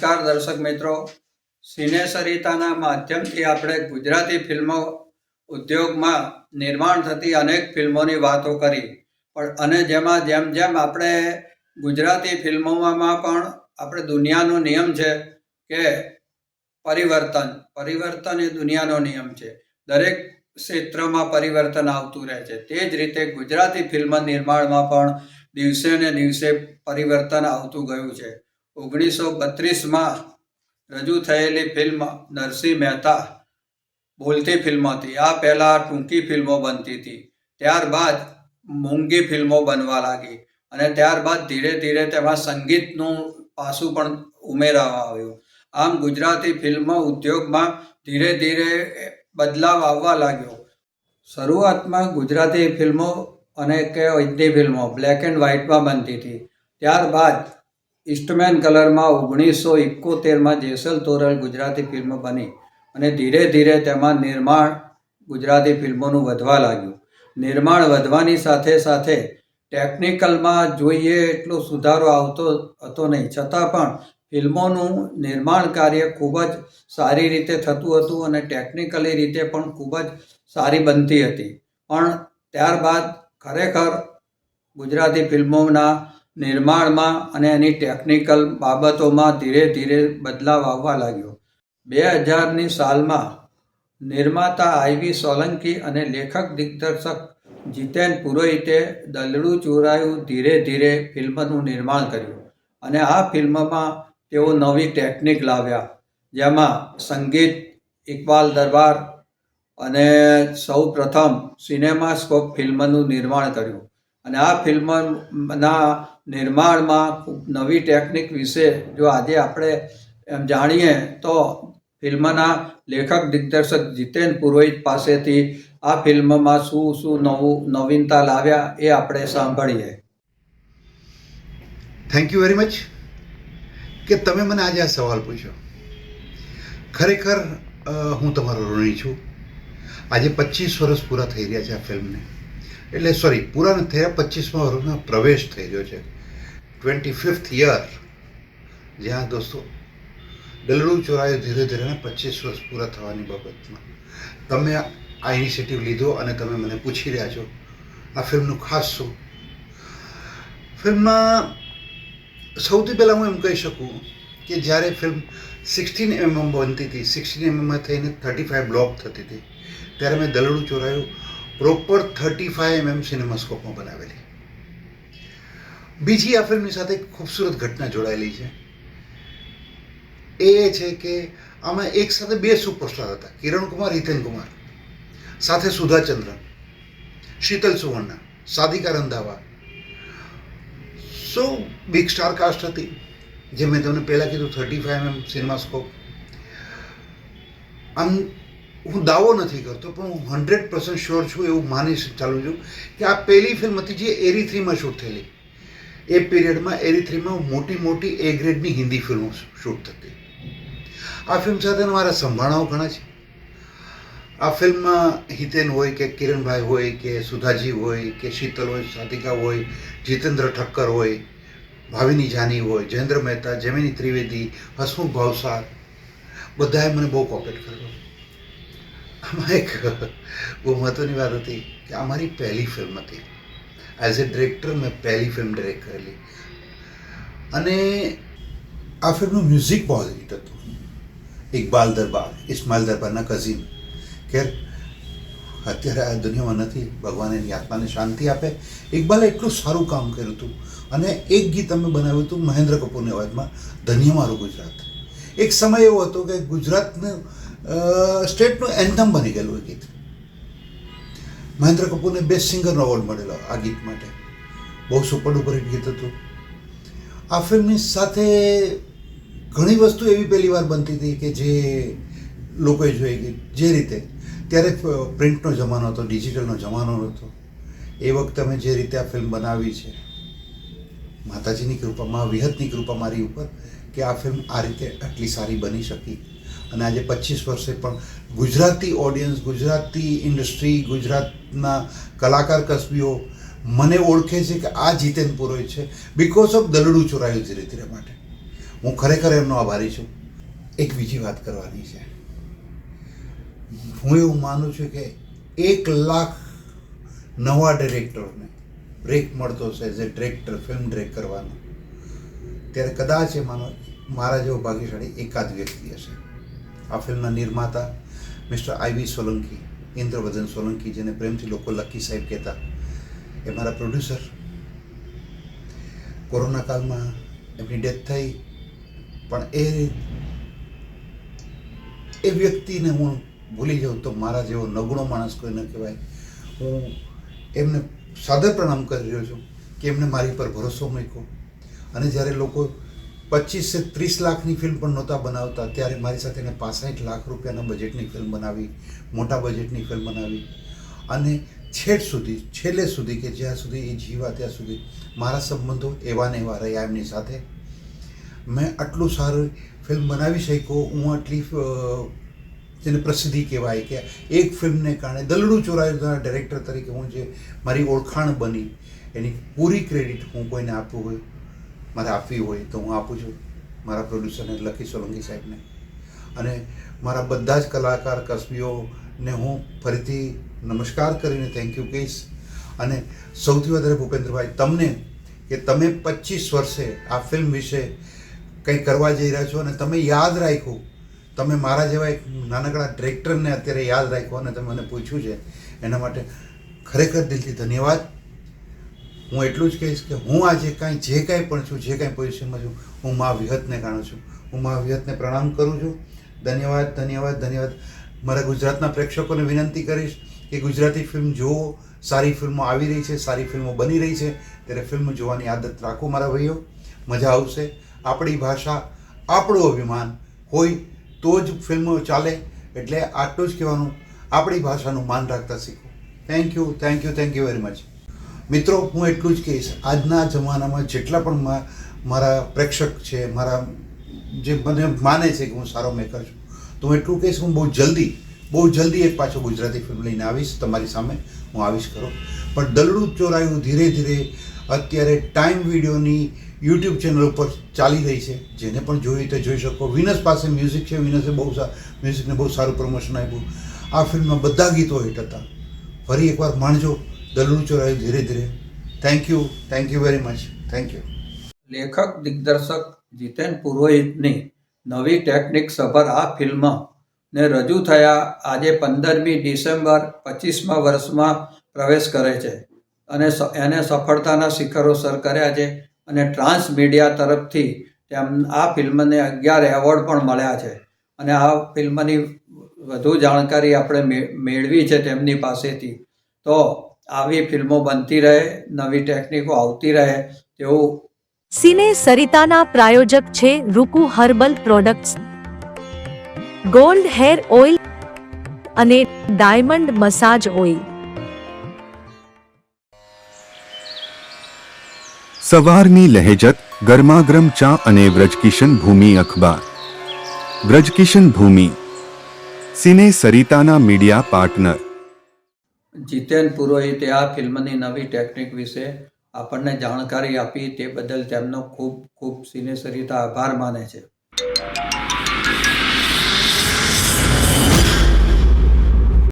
નમસ્કાર દર્શક મિત્રો, સિને સરિતાના માધ્યમથી આપણે ગુજરાતી ફિલ્મો ઉદ્યોગમાં નિર્માણ થતી અનેક ફિલ્મોની વાતો કરી. પણ અને જેમાં જેમ જેમ આપણે ગુજરાતી ફિલ્મોમાં પણ આપણે દુનિયાનો નિયમ છે કે પરિવર્તન એ દુનિયાનો નિયમ છે. દરેક ક્ષેત્રમાં પરિવર્તન આવતું રહે છે. તે જ રીતે ગુજરાતી ફિલ્મ નિર્માણમાં પણ દિવસે ને દિવસે પરિવર્તન આવતું ગયું છે. 1932માં રજૂ થયેલી ફિલ્મ નરસિંહ મહેતા બોલતી ફિલ્મ હતી. આ પહેલાં ટૂંકી ફિલ્મો બનતી હતી, ત્યારબાદ મૂંગી ફિલ્મો બનવા લાગી અને ત્યારબાદ ધીરે ધીરે તેમાં સંગીતનું પાસું પણ ઉમેરવામાં આવ્યું. આમ ગુજરાતી ફિલ્મ ઉદ્યોગમાં ધીરે ધીરે બદલાવ આવવા લાગ્યો. શરૂઆતમાં ગુજરાતી ફિલ્મો અને કે હિન્દી ફિલ્મો બ્લેક એન્ડ વ્હાઇટમાં બનતી હતી. ત્યારબાદ ઈસ્ટમેન કલરમાં 1971માં જેસલ તોરલ ગુજરાતી ફિલ્મ બની અને ધીરે ધીરે તેમાં નિર્માણ ગુજરાતી ફિલ્મોનું વધવા લાગ્યું. નિર્માણ વધવાની સાથે સાથે ટેકનિકલમાં જોઈએ એટલો સુધારો આવતો હતો નહીં, છતાં પણ ફિલ્મોનું નિર્માણ કાર્ય ખૂબ જ સારી રીતે થતું હતું અને ટેકનિકલી રીતે પણ ખૂબ જ સારી બનતી હતી. પણ ત્યારબાદ ખરેખર ગુજરાતી ફિલ્મોના નિર્માણમાં અને એની ટેકનિકલ બાબતોમાં ધીરે ધીરે બદલાવ આવવા લાગ્યો. 2000ની સાલમાં નિર્માતા IV સોલંકી અને લેખક દિગ્દર્શક જીતેન પુરોહિતે દલડું ચોરાયું ધીરે ધીરે ફિલ્મનું નિર્માણ કર્યું અને આ ફિલ્મમાં તેઓ નવી ટેકનિક લાવ્યા, જેમાં સંગીત ઇકબાલ દરબાર અને સૌ પ્રથમ સિનેમાસ્કોપ ફિલ્મનું નિર્માણ કર્યું. અને આ ફિલ્મના નિર્માણમાં નવી ટેકનિક વિશે જો આજે આપણે એમ જાણીએ તો ફિલ્મના લેખક દિગ્દર્શક જીતેન પુરોહિત પાસેથી આ ફિલ્મમાં શું નવીનતા લાવ્યા એ આપણે સાંભળીએ. થેન્ક યુ વેરી મચ કે તમે મને આજે આ સવાલ પૂછ્યો. ખરેખર હું તમારો ઋણી છું. આજે 25 વર્ષ પૂરા થઈ રહ્યા છે આ ફિલ્મને, એટલે પૂરા નથી થયા, 25મા વર્ષમાં પ્રવેશ થઈ રહ્યો છે, 25th યર. જ્યાં દોસ્તો દલડું ચોરાયું ધીરે ધીરે 25 વર્ષ પૂરા થવાની બાબતમાં તમે આ ઇનિશિયેટિવ લીધો અને તમે મને પૂછી રહ્યા છો આ ફિલ્મનું ખાસ શું. ફિલ્મમાં સૌથી પહેલાં હું એમ કહી શકું કે જ્યારે ફિલ્મ 16mm બનતી હતી, 16mm થઈને 35 બ્લોક થતી હતી, ત્યારે મેં દલડું ચોરાયું પ્રોપર 35mm સિનેમાસ્કોપમાં બનાવેલી. બીજી આ ફિલ્મની સાથે એક ખૂબસૂરત ઘટના જોડાયેલી છે. એ છે કે આમાં એક સાથે બે સુપરસ્ટાર હતા, કિરણ કુમાર, હિતેન કુમાર, સાથે Sudha Chandran, Sheetal Suvarna, Sadhika Randhawa. So big star cast હતી. જે મેં તમને પહેલાં કીધું 35mm સિનેમાસ્કોપ. આમ હું દાવો નથી કરતો પણ હું 100% શ્યોર છું, એવું માની ચાલું છું કે આ પહેલી ફિલ્મ હતી જે એરી3માં શૂટ થયેલી. એ પીરિયડમાં એરી3માં મોટી મોટી A ગ્રેડની હિન્દી ફિલ્મો શૂટ થતી. આ ફિલ્મ સાથે મારા સંભાળાઓ ઘણા છે. આ ફિલ્મમાં હિતેન હોય કે કિરણભાઈ હોય કે સુધાજી હોય કે શીતલ હોય, સાધિકા હોય, જીતેન્દ્ર ઠક્કર હોય, ભાવિની જાની હોય, જયેન્દ્ર મહેતા, જેમિની ત્રિવેદી, હસમુખ ભાવસાર, બધાએ મને બહુ કોપરેટ કર્યો. આમાં એક બહુ મહત્ત્વની વાત હતી કે આ મારી પહેલી ફિલ્મ હતી. એઝ એ ડિરેક્ટર મેં પહેલી ફિલ્મ ડિરેક્ટ કરેલી અને આ ફિલ્મનું મ્યુઝિક બહુ હિટ હતું. ઇકબાલ દરબાર, ઇસ્માઇલ દરબારના કઝિન, ખેર અત્યારે આ દુનિયામાં નથી, ભગવાન એની આત્માને શાંતિ આપે. ઇકબાલે એટલું સારું કામ કર્યું હતું અને એક ગીત અમે બનાવ્યું હતું મહેન્દ્ર કપૂરની અવાજમાં, ધન્ય મારું ગુજરાત. એક સમય એવો હતો કે ગુજરાતનું સ્ટેટનું એન્થમ બની ગયેલું એ ગીત. મહેન્દ્ર કપૂરને બેસ્ટ સિંગરનો એવોર્ડ મળેલો આ ગીત માટે. બહુ સુપર ડુપર હિટ ગીત હતું. આ ફિલ્મની સાથે ઘણી વસ્તુ એવી પહેલી વાર બનતી હતી કે જે લોકોએ જોઈ ગઈ. જે રીતે ત્યારે પ્રિન્ટનો જમાનો હતો, ડિજિટલનો જમાનો હતો. એ વખતે અમે જે રીતે આ ફિલ્મ બનાવી છે, માતાજીની કૃપા, વિહતની કૃપા મારી ઉપર કે આ ફિલ્મ આ રીતે આટલી સારી બની શકી. અને આજે 25 વર્ષે પણ ગુજરાતી ઓડિયન્સ, ગુજરાતી ઇન્ડસ્ટ્રી, ગુજરાતના કલાકાર કસબીઓ મને ઓળખે છે કે આ જીતેન પુરોહિત છે બિકોઝ ઓફ દલડું ચોરાયું ધીરે ધીરે માટે. હું ખરેખર એમનો આભારી છું. એક બીજી વાત કરવાની છે. હું એવું માનું છું કે 1 લાખ નવા ડિરેક્ટરને બ્રેક મળતો છે as a director film direct કરવાનો, ત્યારે કદાચ એ મારા જેવો ભાગ્યશાળી એકાદ વ્યક્તિ હશે. આ ફિલ્મના નિર્માતા મિસ્ટર IV સોલંકી, ઇન્દ્રવદન સોલંકી, જેને પ્રેમથી લોકો લકી સાહેબ કહેતા, એ મારા પ્રોડ્યુસર. કોરોના કાળમાં એમની ડેથ થઈ, પણ એ વ્યક્તિને હું ભૂલી જાઉં તો મારા જેવો નગણો માણસ કોઈ ન કહેવાય. હું એમને સાદર પ્રણામ કરી રહ્યો છું કે એમને મારી પર ભરોસો મૂક્યો. અને જ્યારે લોકો 25 થી 30 લાખની ફિલ્મ પણ નહોતા બનાવતા, ત્યારે મારી સાથે એને 65 લાખ રૂપિયાના બજેટની ફિલ્મ બનાવી, મોટા બજેટની ફિલ્મ બનાવી. અને છેલ્લે સુધી કે જ્યાં સુધી એ જીવા ત્યાં સુધી મારા સંબંધો એવા ને એવા રહ્યા એમની સાથે. મેં આટલું સારું ફિલ્મ બનાવી શક્યો. હું આટલી જેને પ્રસિદ્ધિ કહેવાય કે એક ફિલ્મને કારણે દલડું ચોરાયુના ડાયરેક્ટર તરીકે હું જે મારી ઓળખાણ બની, એની પૂરી ક્રેડિટ હું કોઈને આપવું હોય, મારે આપવી હોય તો હું આપું છું મારા પ્રોડ્યુસરને લકી સોલંકી સાહેબને. અને મારા બધા જ કલાકાર કસબીઓને હું ફરીથી નમસ્કાર કરીને થેન્ક યુ કહીશ. અને સૌથી વધારે ભૂપેન્દ્રભાઈ તમને, કે તમે 25 વર્ષે આ ફિલ્મ વિશે કંઈ કરવા જઈ રહ્યા છો અને તમે યાદ રાખ્યું, તમે મારા જેવા એક નાનકડા ડિરેક્ટરને અત્યારે યાદ રાખ્યો અને તમે મને પૂછ્યું છે, એના માટે ખરેખર દિલથી ધન્યવાદ. હું એટલું જ કહીશ કે હું આજે જે કાંઈ પણ છું, જે કાંઈ પોઝિશનમાં છું, હું મા વિહતને જાણું છું. હું મા વિહતને પ્રણામ કરું છું. ધન્યવાદ, ધન્યવાદ, ધન્યવાદ. મારા ગુજરાતના પ્રેક્ષકોને વિનંતી કરીશ કે ગુજરાતી ફિલ્મ જુઓ. સારી ફિલ્મો આવી રહી છે, સારી ફિલ્મો બની રહી છે, ત્યારે ફિલ્મ જોવાની આદત રાખો મારા ભાઈઓ, મજા આવશે. આપણી ભાષા, આપણું અભિમાન હોય તો જ ફિલ્મો ચાલે. એટલે આટલું જ કહેવાનું, આપણી ભાષાનું માન રાખતા શીખો. Thank you, thank you, thank you very much. મિત્રો, હું એટલું જ કહીશ, આજના જમાનામાં જેટલા પણ મારા પ્રેક્ષક છે, મારા જે મને માને છે કે હું સારો મેકર છું, તો હું એટલું કહીશ, હું બહુ જલ્દી એક પાછો ગુજરાતી ફિલ્મ લઈને આવીશ તમારી સામે. હું આવીશ ખરો, પણ દલડું ચોરાયું ધીરે ધીરે અત્યારે ટાઈમ વિડીયોની યુટ્યુબ ચેનલ ઉપર ચાલી રહી છે. જેને પણ જોઈ તે જોઈ શકો. વિનસ પાસે મ્યુઝિક છે, વિનસે મ્યુઝિકને બહુ સારું પ્રમોશન આપ્યું. આ ફિલ્મમાં બધા ગીતો હિટ હતા. ફરી એકવાર માણજો દલડું ચોરાયું ધીરે ધીરે. Thank you very much. Thank you. લેખક દિગ્દર્શક જીતેન પુરોહિતની નવી ટેકનિક સભર આ ફિલ્મ ને રજૂ થયા આજે 15મી ડિસેમ્બર 25મા વર્ષમાં પ્રવેશ કરે છે અને એને સફળતાના શિખરો સર કર્યા છે. અને ટ્રાન્સ મીડિયા તરફથી આ ફિલ્મને 11 એવોર્ડ પણ મળ્યા છે. અને આ ફિલ્મની વધુ જાણકારી આપણે મેળવી છે તેમની પાસેથી. તો આવી ફિલ્મો બનતી રહે, નવી ટેકનિકો આવતી રહે તેવું. સિને સરિતાના પ્રાયોજક છે Ruku herbal products, gold hair oil અને ડાયમંડ મસાજ ઓઇલ. સવારની લહેજત, ગરમાગરમ ચા અને વ્રજકિશન ભૂમિ અખબાર. વ્રજકિશન ભૂમિ, સિને સરિતાના મીડિયા પાર્ટનર. જીતેન પુરોહિતે આ ફિલ્મની નવી ટેકનિક વિશે આપણને જાણકારી આપી તે બદલ તેમનો ખૂબ ખૂબ સિને સરિતા આભાર માને છે.